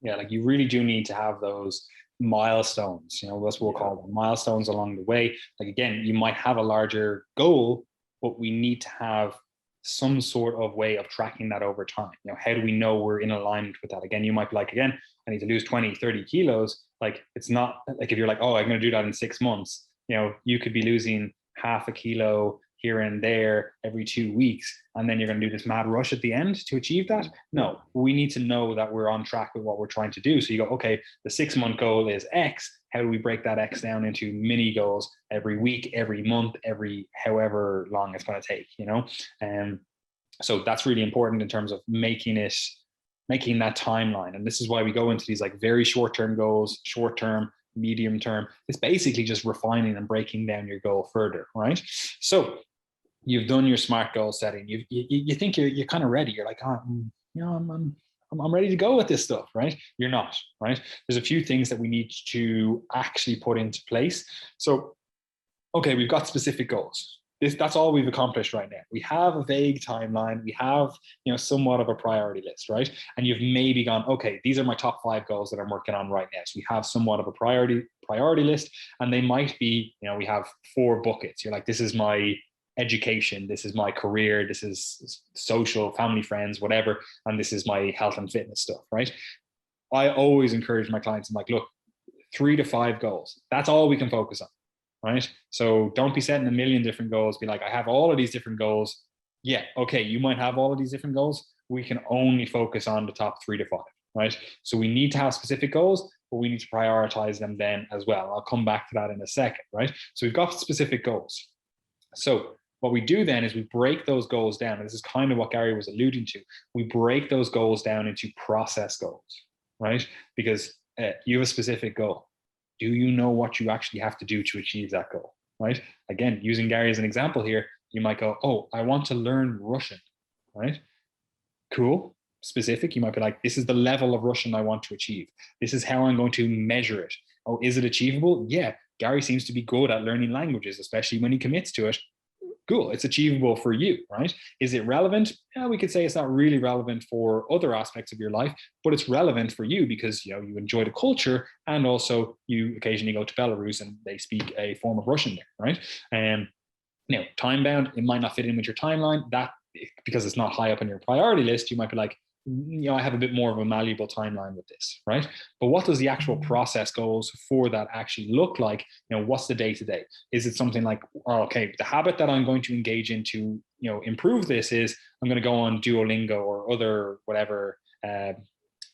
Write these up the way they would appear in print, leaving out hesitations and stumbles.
Yeah, like you really do need to have those milestones, that's what we'll Yeah. call them, milestones along the way. Like again, you might have a larger goal, but we need to have some sort of way of tracking that over time. How do we know we're in alignment with that? Again, you might be like, again, I need to lose 20, 30 kilos. Like it's not like if you're like, oh, I'm going to do that in 6 months, you could be losing half a kilo here and there every 2 weeks, and then you're going to do this mad rush at the end to achieve that. No, we need to know that we're on track with what we're trying to do. So you go, okay, the 6 month goal is X. How do we break that X down into mini goals every week, every month, every however long it's going to take, so that's really important in terms of making that timeline. And this is why we go into these like very short-term goals, short-term, medium term. It's basically just refining and breaking down your goal further, right? So you've done your SMART goal setting. You think you're kind of ready. You're like, oh, I'm ready to go with this stuff, right? You're not, right? There's a few things that we need to actually put into place. So, okay, we've got specific goals. That's all we've accomplished right now. We have a vague timeline. We have, somewhat of a priority list, right? And you've maybe gone, okay, these are my top 5 goals that I'm working on right now. So we have somewhat of a priority list, and they might be, we have 4 buckets. You're like, this is my education, this is my career, this is social, family, friends, whatever, and this is my health and fitness stuff, right? I always encourage my clients, I'm like, look, 3 to 5 goals. That's all we can focus on. Right? So don't be setting a million different goals. Be like, I have all of these different goals. Yeah, okay, you might have all of these different goals. We can only focus on the top 3 to 5, right? So we need to have specific goals, but we need to prioritize them then as well. I'll come back to that in a second, right? So we've got specific goals. So what we do then is we break those goals down. And this is kind of what Gary was alluding to. We break those goals down into process goals, right? Because you have a specific goal. Do you know what you actually have to do to achieve that goal, right? Again, using Gary as an example here, you might go, oh, I want to learn Russian, right? Cool, specific. You might be like, this is the level of Russian I want to achieve. This is how I'm going to measure it. Oh, is it achievable? Yeah, Gary seems to be good at learning languages, especially when he commits to it. Cool, it's achievable for you, right? Is it relevant? Yeah, we could say it's not really relevant for other aspects of your life, but it's relevant for you because you enjoy the culture, and also you occasionally go to Belarus and they speak a form of Russian there, right? Time bound, it might not fit in with your timeline. That because it's not high up on your priority list, you might be like, I have a bit more of a malleable timeline with this, right? But what does the actual process goals for that actually look like? What's the day to day? Is it something like, okay, the habit that I'm going to engage in to, improve this is I'm going to go on Duolingo or other whatever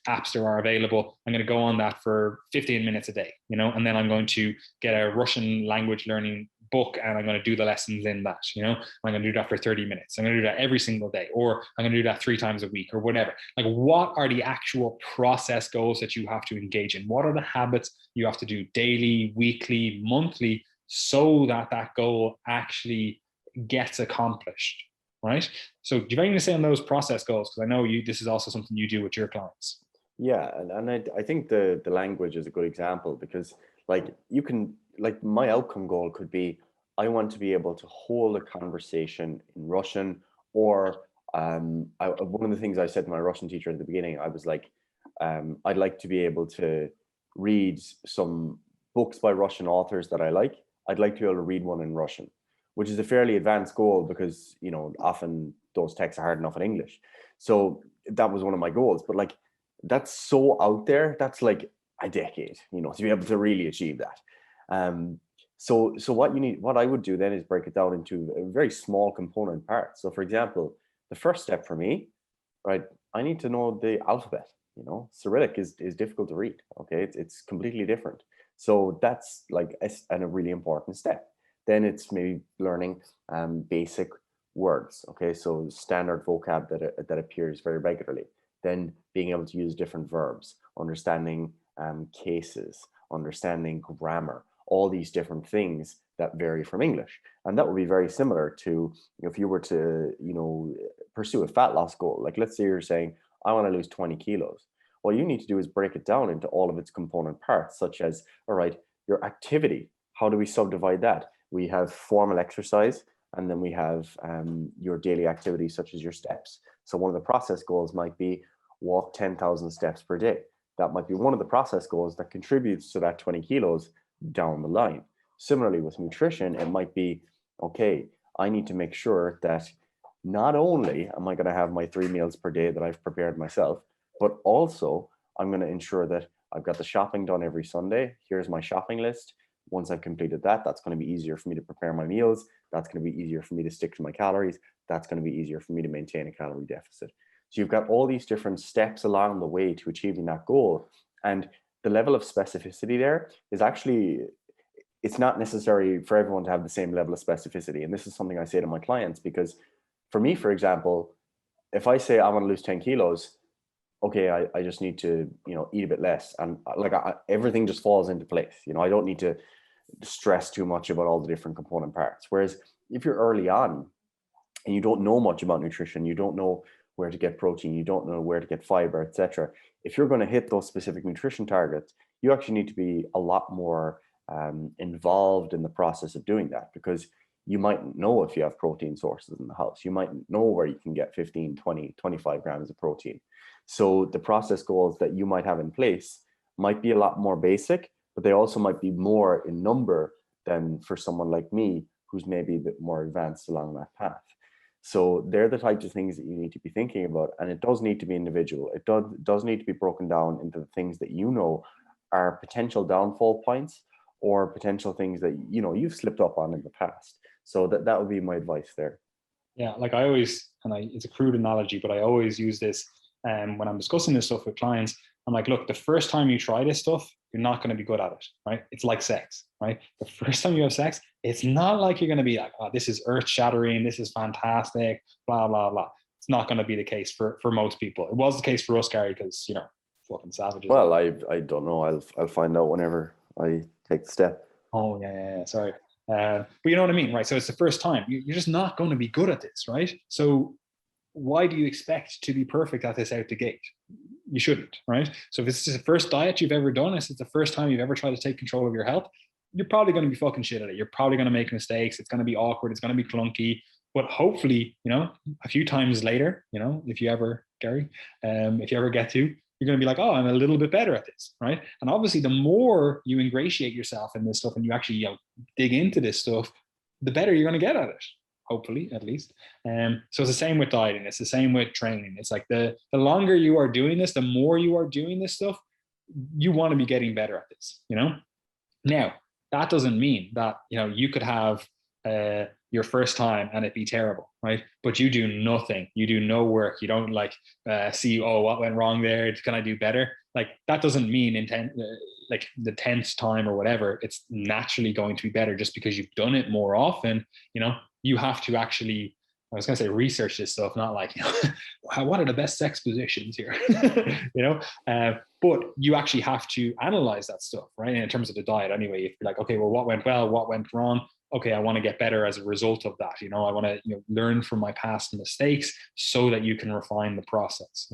apps there are available. I'm going to go on that for 15 minutes a day, and then I'm going to get a Russian language learning book and I'm going to do the lessons in that, I'm going to do that for 30 minutes. I'm going to do that every single day, or I'm going to do that 3 times a week or whatever. Like, what are the actual process goals that you have to engage in? What are the habits you have to do daily, weekly, monthly, so that that goal actually gets accomplished, right? So do you have anything to say on those process goals? Because I know this is also something you do with your clients. Yeah, and I think the language is a good example, because like you can, like, my outcome goal could be, I want to be able to hold a conversation in Russian, or one of the things I said to my Russian teacher at the beginning, I was like, I'd like to be able to read some books by Russian authors that I like. I'd like to be able to read one in Russian, which is a fairly advanced goal because often those texts are hard enough in English. So that was one of my goals, but like, that's so out there. That's like a decade, to be able to really achieve that. So what I would do then is break it down into a very small component parts. So for example, the first step for me, right, I need to know the alphabet. Cyrillic is difficult to read. Okay, it's completely different. So that's like a really important step. Then it's maybe learning basic words. Okay, so standard vocab that appears very regularly. Then being able to use different verbs, understanding cases, understanding grammar, all these different things that vary from English. And that would be very similar to if you were to, pursue a fat loss goal. Like, let's say you're saying, I want to lose 20 kilos. What you need to do is break it down into all of its component parts, such as, all right, your activity. How do we subdivide that? We have formal exercise, and then we have your daily activities, such as your steps. So one of the process goals might be walk 10,000 steps per day. that might be one of the process goals that contributes to that 20 kilos down the line. Similarly, with nutrition, it might be, okay, I need to make sure that not only am I going to have my 3 meals per day that I've prepared myself, but also I'm going to ensure that I've got the shopping done every Sunday. Here's my shopping list. Once I've completed that, that's going to be easier for me to prepare my meals. That's going to be easier for me to stick to my calories. That's going to be easier for me to maintain a calorie deficit. So you've got all these different steps along the way to achieving that goal. And the level of specificity there is actually, it's not necessary for everyone to have the same level of specificity. And this is something I say to my clients, because for me, for example, if I say I want to lose 10 kilos, okay, I just need to, eat a bit less. And like everything just falls into place. I don't need to stress too much about all the different component parts. Whereas if you're early on and you don't know much about nutrition, you don't know where to get protein, you don't know where to get fiber, etc. If you're going to hit those specific nutrition targets, you actually need to be a lot more involved in the process of doing that, because you might know if you have protein sources in the house. You might know where you can get 15, 20, 25 grams of protein. So the process goals that you might have in place might be a lot more basic, but they also might be more in number than for someone like me, who's maybe a bit more advanced along that path. So they're the types of things that you need to be thinking about. And it does need to be individual. It does need to be broken down into the things that are potential downfall points, or potential things that you've slipped up on in the past. So that would be my advice there. Yeah, like I always, it's a crude analogy, but I always use this when I'm discussing this stuff with clients. I'm like, look, the first time you try this stuff, you're not going to be good at it, right? It's like sex, right? The first time you have sex, it's not like you're going to be like, oh, this is earth shattering, this is fantastic, blah, blah, blah. It's not going to be the case for most people. It was the case for us, Gary, because, fucking savages. Well, I don't know. I'll find out whenever I take the step. Oh, yeah, sorry. But you know what I mean, right? So it's the first time. You're just not going to be good at this, right? So why do you expect to be perfect at this out the gate? You shouldn't, right? So if it's the first diet you've ever done, if it's the first time you've ever tried to take control of your health, you're probably going to be fucking shit at it. You're probably going to make mistakes. It's going to be awkward. It's going to be clunky. But hopefully, a few times later, if you ever, Gary, if you ever get to, you're going to be like, oh, I'm a little bit better at this, right? And obviously, the more you ingratiate yourself in this stuff and you actually dig into this stuff, the better you're going to get at it. Hopefully, at least. So it's the same with dieting. It's the same with training. It's like the longer you are doing this, the more you are doing this stuff, you want to be getting better at this, Now, that doesn't mean that, you could have your first time and it be terrible, right? But you do nothing. You do no work. You don't see, oh, what went wrong there? Can I do better? Like that doesn't mean like the 10th time or whatever. It's naturally going to be better just because you've done it more often. You have to actually, I was going to say research this stuff, not like, what are the best sex positions here? But you actually have to analyze that stuff, right? And in terms of the diet anyway, if you're like, okay, well, what went well, what went wrong? Okay, I want to get better as a result of that. I want to learn from my past mistakes so that you can refine the process.